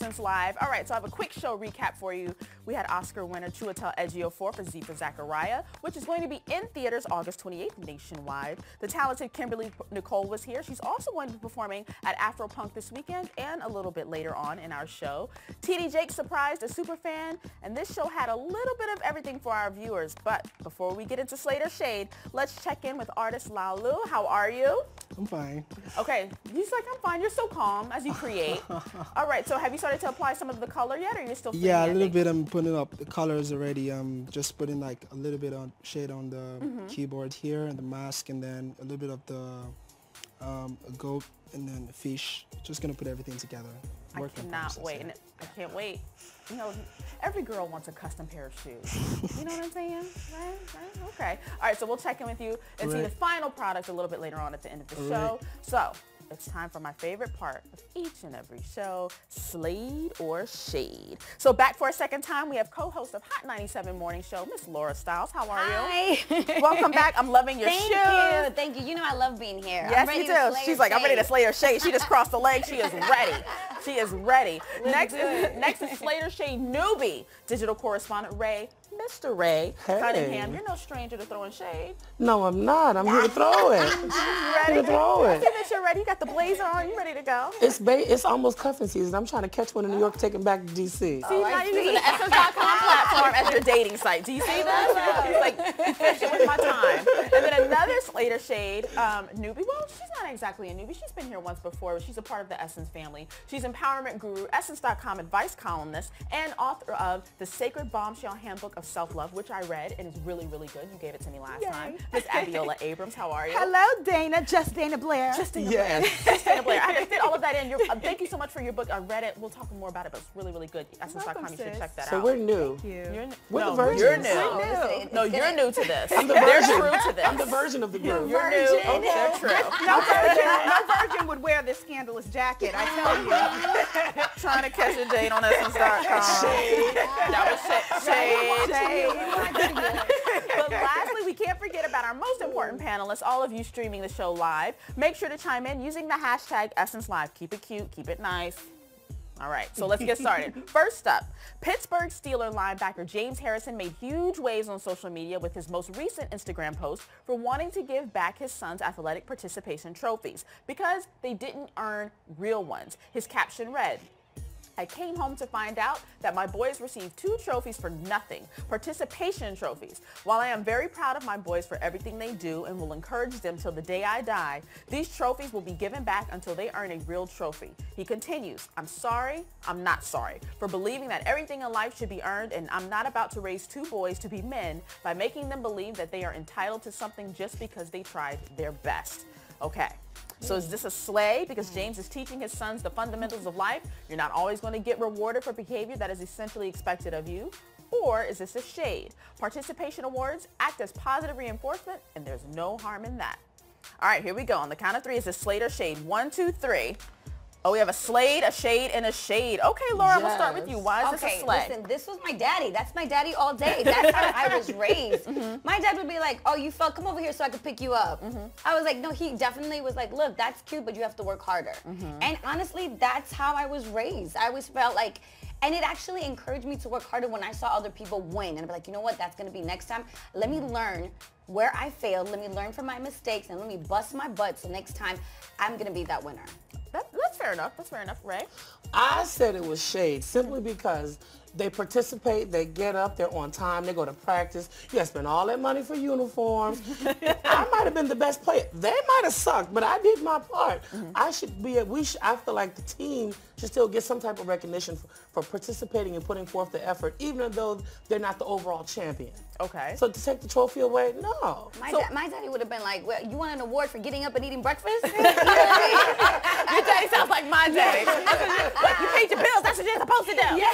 Essence Live. All right, so I have a quick show recap for you. We had Oscar winner Chiwetel Ejiofor for Z for Zachariah, which is going to be in theaters August 28th nationwide. The talented Kimberly Nicole was here. She's also going to be performing at Afropunk this weekend and a little bit later on in our show. TD Jakes surprised a superfan, and this show had a little bit of everything for our viewers. But before we get into Slater Shade, let's check in with artist Lalu. How are you? I'm fine. Okay, he's like, I'm fine. You're so calm as you create. All right, so have you started to apply some of the color yet, or you're still feeling Yeah, a little bit. I'm putting up the colors already. I'm just putting like a little bit of shade on the keyboard here and the mask, and then a little bit of the goat and then the fish. Just gonna put everything together. I cannot wait. And I can't wait. You know, every girl wants a custom pair of shoes. You know what I'm saying? Right? Okay. All right, so we'll check in with you and see the final product a little bit later on at the end of the show. So it's time for my favorite part of each and every show, Slade or Shade. So back for a second time, we have co-host of Hot 97 Morning Show, Miss Laura Stiles. How are you? Hi. Welcome back. I'm loving your shoes. Thank you. You know I love being here. Yes, you do. She's like, I'm ready to slay her shade. She just crossed the leg. She is ready. She is ready. Next is Slater Shade newbie, digital correspondent Ray. Mr. Ray Cunningham, you're no stranger to throwing shade. No, I'm not. I'm here to throw it. Ready to throw it. I see that you're ready. You got the blazer on. You ready to go? It's almost cuffing season. I'm trying to catch one in New York, take him back to D.C. See, now you're using the Essence.com platform as your dating site. Do you see this? He's like, you finished it with my time. And then another Slater Shade newbie. Well, she's not exactly a newbie. She's been here once before, but she's a part of the Essence family. She's empowerment guru, Essence.com advice columnist, and author of The Sacred Bombshell Handbook of Self-Love, which I read and is really, really good. You gave it to me last time. Miss Abiola Abrams, how are you? Hello, Dana. Just Dana Blair. Just Dana Blair. Just Dana Blair. I had to fit all of that in. Thank you so much for your book. I read it. We'll talk more about it, but it's really, really good. Essence.com, you should check that out. So we're new. Thank you. We're the virgins. You're new. No, you're new to this. I'm the They're virgin. true to this. I'm the version of the group. You're new. Okay, they're true. No virgin would wear this scandalous jacket, I tell you. Trying to catch a date on Essence.com. That was shade. But lastly, we can't forget about our most important panelists, all of you streaming the show live. Make sure to chime in using the hashtag Essence Live. Keep it cute, keep it nice. All right, so let's get started. First up, Pittsburgh Steelers linebacker James Harrison made huge waves on social media with his most recent Instagram post for wanting to give back his son's athletic participation trophies because they didn't earn real ones. His caption read, I came home to find out that my boys received 2 trophies for nothing, participation trophies. While I am very proud of my boys for everything they do and will encourage them till the day I die, these trophies will be given back until they earn a real trophy. He continues, I'm sorry, I'm not sorry for believing that everything in life should be earned, and I'm not about to raise 2 boys to be men by making them believe that they are entitled to something just because they tried their best. Okay. So is this a slay because James is teaching his sons the fundamentals of life? You're not always going to get rewarded for behavior that is essentially expected of you. Or is this a shade? Participation awards act as positive reinforcement, and there's no harm in that. All right, here we go. On the count of 3, is this Slade or shade? 1, 2, 3. Oh, we have a Slade, a shade, and a shade. Okay, Laura, we'll start with you. Why is this a slay? Listen, this was my daddy. That's my daddy all day. That's how I was raised. My dad would be like, oh, you fell, come over here so I could pick you up. I was like, no, he definitely was like, look, that's cute, but you have to work harder. And honestly, that's how I was raised. I always felt like, and it actually encouraged me to work harder when I saw other people win. And I'd be like, you know what, that's gonna be next time. Let me learn where I failed. Let me learn from my mistakes and let me bust my butt so next time I'm gonna be that winner. That's fair enough. That's fair enough. Ray? I said it was shade simply because they participate, they get up, they're on time, they go to practice. You gotta spend all that money for uniforms. I might have been the best player. They might have sucked, but I did my part. I feel like the team should still get some type of recognition for participating and putting forth the effort, even though they're not the overall champion. Okay. So to take the trophy away, no. My daddy would have been like, well, you want an award for getting up and eating breakfast? Your daddy sounds like my daddy. Look, you paid your bills. That's what you're supposed to do. Yeah.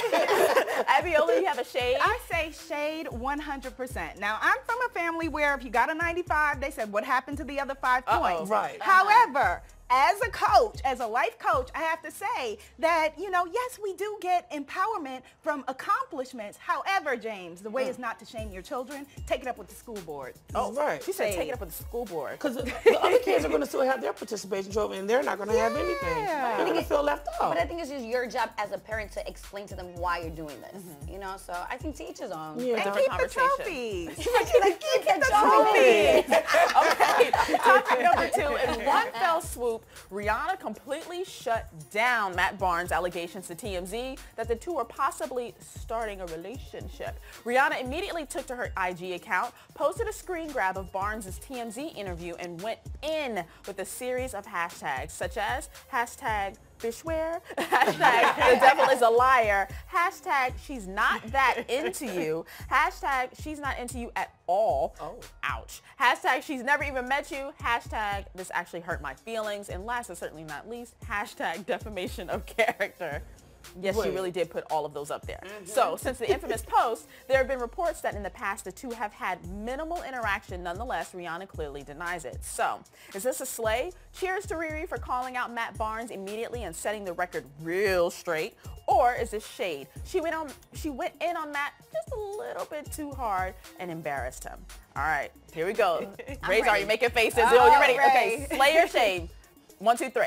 Abiola, you have a shade? I say shade 100%. Now, I'm from a family where if you got a 95, they said, what happened to the other 5 points? Right. However, as a coach, as a life coach, I have to say that, you know, yes, we do get empowerment from accomplishments. However, James, the way is not to shame your children. Take it up with the school board. Oh, right. She said take it up with the school board. Because the other kids are going to still have their participation trophy, and they're not going to have anything. They're going to feel left out. But I think it's just your job as a parent to explain to them why you're doing this. You know, so I think to each his own. Yeah. And keep the trophies. Keep the trophies. Okay, topic number 2. In one fell swoop, Rihanna completely shut down Matt Barnes' allegations to TMZ that the two are possibly starting a relationship. Rihanna immediately took to her IG account, posted a screen grab of Barnes' TMZ interview, and went in with a series of hashtags such as hashtag Fishwear, hashtag the devil is a liar, hashtag she's not that into you, hashtag she's not into you at all, ouch, hashtag she's never even met you, hashtag this actually hurt my feelings, and last but certainly not least, hashtag defamation of character. Yes, she really did put all of those up there. So, since the infamous post, there have been reports that in the past the two have had minimal interaction. Nonetheless, Rihanna clearly denies it. So, is this a slay? Cheers to Riri for calling out Matt Barnes immediately and setting the record real straight. Or is this shade? She went in on Matt just a little bit too hard and embarrassed him. All right, here we go. Razor, are you making faces? Oh, you ready? Okay, slay or shade? 1, 2, 3.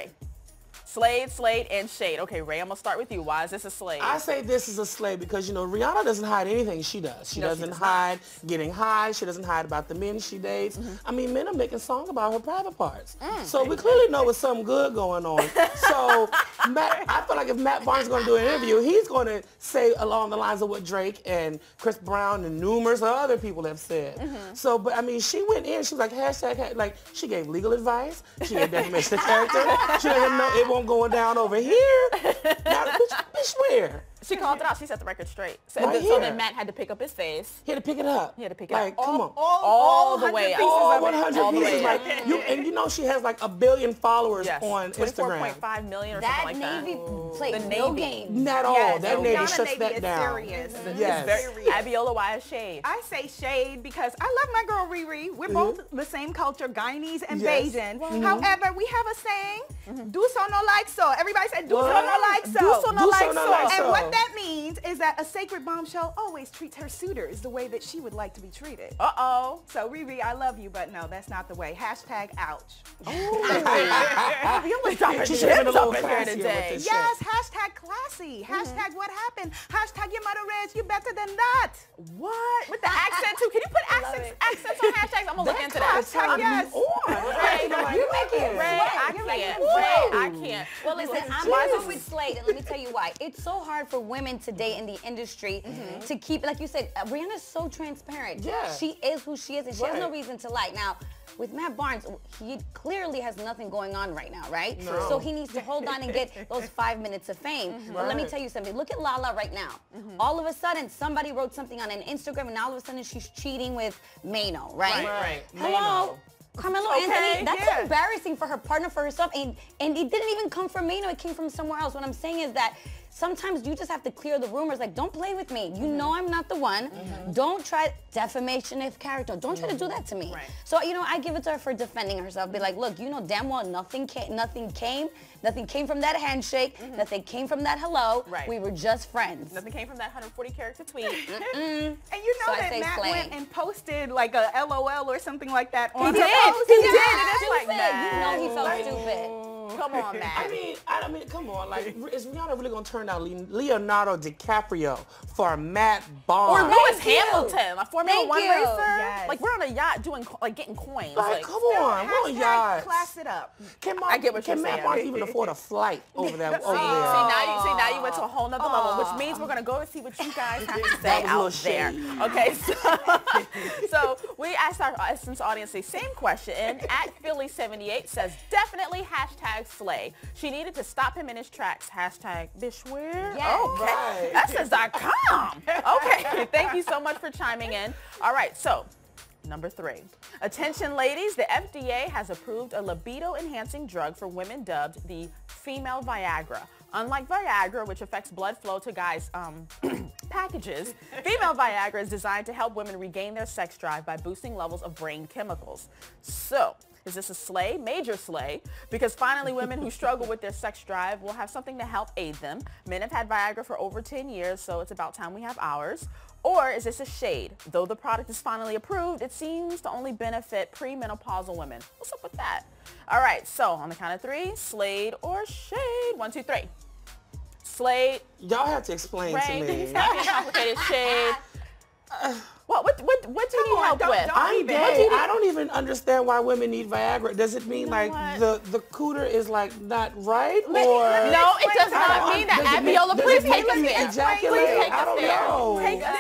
Slade, and shade. Okay, Ray, I'm going to start with you. Why is this a slade? I say this is a slay because, you know, Rihanna doesn't hide anything she does. She doesn't hide getting high. She doesn't hide about the men she dates. I mean, men are making songs about her private parts. So we clearly know there's something good going on. So I feel like if Matt Barnes is going to do an interview, he's going to say along the lines of what Drake and Chris Brown and numerous other people have said. So, but I mean, she went in. She was like, hashtag, like, she gave legal advice. She gave defamation of character. She let him know it won't going down over here. Now, bitch, where? She called it out. She set the record straight. So, so then Matt had to pick up his face. He had to pick it up. He had to pick it like, up. Come on. All the way up. All 100 pieces. Like, and you know she has like 1 billion followers on Instagram. 24.5 million or something like that. Navy plays no game. Not all. Yes, that Navy Rihanna shuts that is down. Serious. Yes. Abiola, why is shade? I say shade because I love my girl Riri. We're both the same culture, Guyanese and Bajan. However, we have a saying, do so no like so. Everybody said do so no like so. Do so no like so. And what that means is that a sacred bombshell always treats her suitors the way that she would like to be treated. So Riri, I love you, but no, that's not the way. Hashtag ouch. Abiola's dropping She's having a gems little up in here classy today. with this Yes, hashtag classy. Hashtag what happened. Hashtag your mother raised you better than that. What? With the accent too? Can you put accents on hashtags? I'm gonna look into that. Hashtag yes. You're making it. Ray, I can't. Well, listen, I'm going to go with Slade, and let me tell you why. It's so hard for women today in the industry to keep, like you said, Rihanna's so transparent. Yeah. She is who she is, and she has no reason to lie. Now, with Matt Barnes, he clearly has nothing going on right now, right? No. So he needs to hold on and get those 5 minutes of fame. But let me tell you something. Look at Lala right now. All of a sudden, somebody wrote something on an Instagram, and now all of a sudden she's cheating with Mano, right? Right. Hello? Carmelo Okay, Anthony, that's embarrassing for her partner, for herself, and it didn't even come from Mano, it came from somewhere else. What I'm saying is that sometimes you just have to clear the rumors. Like, don't play with me. You know I'm not the one. Don't try defamation of character. Don't try to do that to me. Right. So, you know, I give it to her for defending herself. Be like, look, you know damn well nothing came from that handshake. Nothing came from that hello. Right. We were just friends. Nothing came from that 140 character tweet. And you know So I that say Matt slay. went and posted like a LOL or something like that on He her did. post. He did. It is like that. You know he felt stupid. Come on, Matt. I mean, come on. Like, is Rihanna really gonna turn down Leonardo DiCaprio for Matt Barnes? Or Lewis Thank you. Hamilton, a Formula Thank 1 you. racer. Yes. Like, we're on a yacht doing, like, getting coins. Like, come on, we're on Hashtag yachts. class it up. I get what you're Can Matt saying. Barnes even afford a flight over there? See, now you went to a whole nother level, which means we're gonna go and see what you guys have to say was a out little there. shady. Okay, so we asked our Essence audience the same question. At Philly78 says definitely hashtag slay. She needed to stop him in his tracks. Hashtag Bishwear. Yes. Okay, Right. Essence.com. Okay, thank you so much for chiming in. All right, so. Number 3. Attention ladies, the FDA has approved a libido-enhancing drug for women dubbed the female Viagra. Unlike Viagra, which affects blood flow to guys' packages, female Viagra is designed to help women regain their sex drive by boosting levels of brain chemicals. So, Is this a slay? Major slay. Because finally women who struggle with their sex drive will have something to help aid them. Men have had Viagra for over 10 years, so it's about time we have ours. Or is this a shade? Though the product is finally approved, it seems to only benefit premenopausal women. What's up with that? All right, so on the count of 3, slayed or shade? 1, 2, 3. Slade. Y'all have to explain to me. Stop being complicated. Shade. What do you need help with? I'm gay. I don't even understand why women need Viagra. Does it mean like the cooter is like not right, or no? It does not mean that. Abiola, please take us there. Ejaculate? I don't know.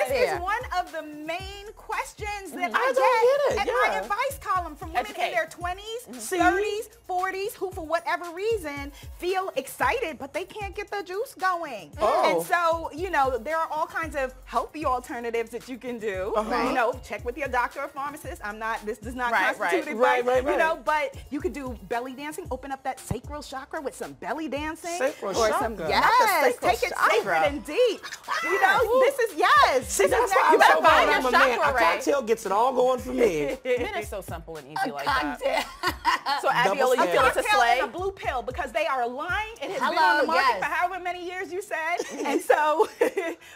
This is one of the main questions that I get at my advice column from women in their 20s, 30s, 40s who for whatever reason feel excited but they can't get the juice going. And so, you know, there are all kinds of healthy alternatives that you can do. You know, check with your doctor or pharmacist. This does not constitute advice. You know, but you could do belly dancing, open up that sacral chakra with some belly dancing. Sacral or chakra. Some, yes, take it sacred and deep. You know, this is, See, that's why you better find I'm your a man. chakra, A cocktail gets it all going for me. Men are so simple and easy like that. Cocktail. So Abiola, you feel it's a slay? A blue pill because they are aligned. It has been on the market for however many years you said. And so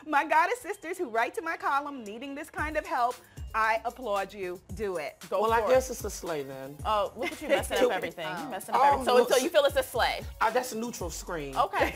my goddess sisters who write to my column needing this kind of help, I applaud you. Do it. Go for it. I guess it's a slay then. Oh, look at you messing up everything. Messing up everything. So you feel it's a slay? That's a neutral screen. Okay.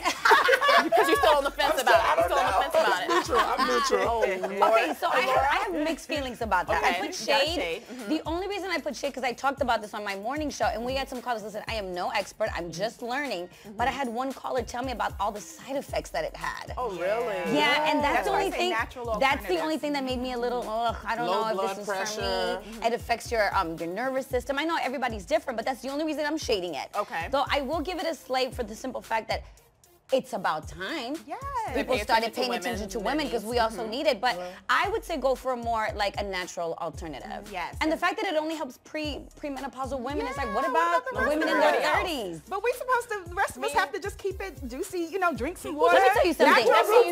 Because you're still on the fence about it. You're still on the fence about it. I'm neutral. Okay, so I have mixed feelings about that. Okay. I put shade. The only reason I put shade because I talked about this on my morning show, and we had some callers listen. I am no expert. I'm just learning. But I had one caller tell me about all the side effects that it had. Oh, really? Yeah, and that's the only thing. That's the only thing that made me a little. I don't know if this is for me. It affects your nervous system. I know everybody's different, but that's the only reason I'm shading it. Okay. So I will give it a slay for the simple fact that it's about time. Yes. People started paying attention to women because we also need it. But I would say go for more like a natural alternative. Yes. And the fact that it only helps premenopausal women, it's like, what about women in their 30s? But we're supposed to, the rest of us have to just keep it juicy, you know, drink some water. Let me tell you something. Natural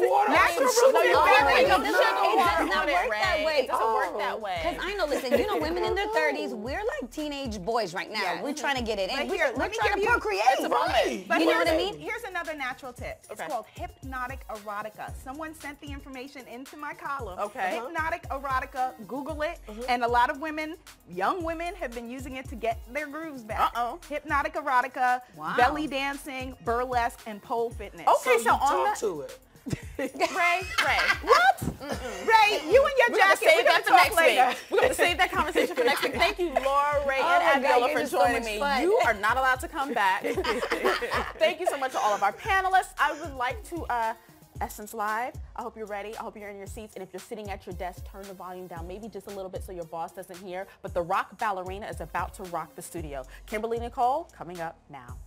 It doesn't work that way. Because I know, listen, you know, women in their 30s, we're like teenage boys right now. We're trying to get it in. We're trying to procreate. It's a moment. You know what I mean? Here's another natural tip. It's called hypnotic erotica. Someone sent the information into my column. Hypnotic erotica, Google it. And a lot of women, young women, have been using it to get their grooves back. Hypnotic erotica, belly dancing, burlesque, and pole fitness. Okay, so on talk to it. Ray. What? Ray, you and your jacket. Save that for next week. We're going to save that conversation for next week. Thank you, Laura, Ray, and Abiola for joining me. You are not allowed to come back. Thank you so much to all of our panelists. I would like to Essence Live. I hope you're ready. I hope you're in your seats. And if you're sitting at your desk, turn the volume down maybe just a little bit so your boss doesn't hear. But the rock ballerina is about to rock the studio. Kimberly Nicole coming up now.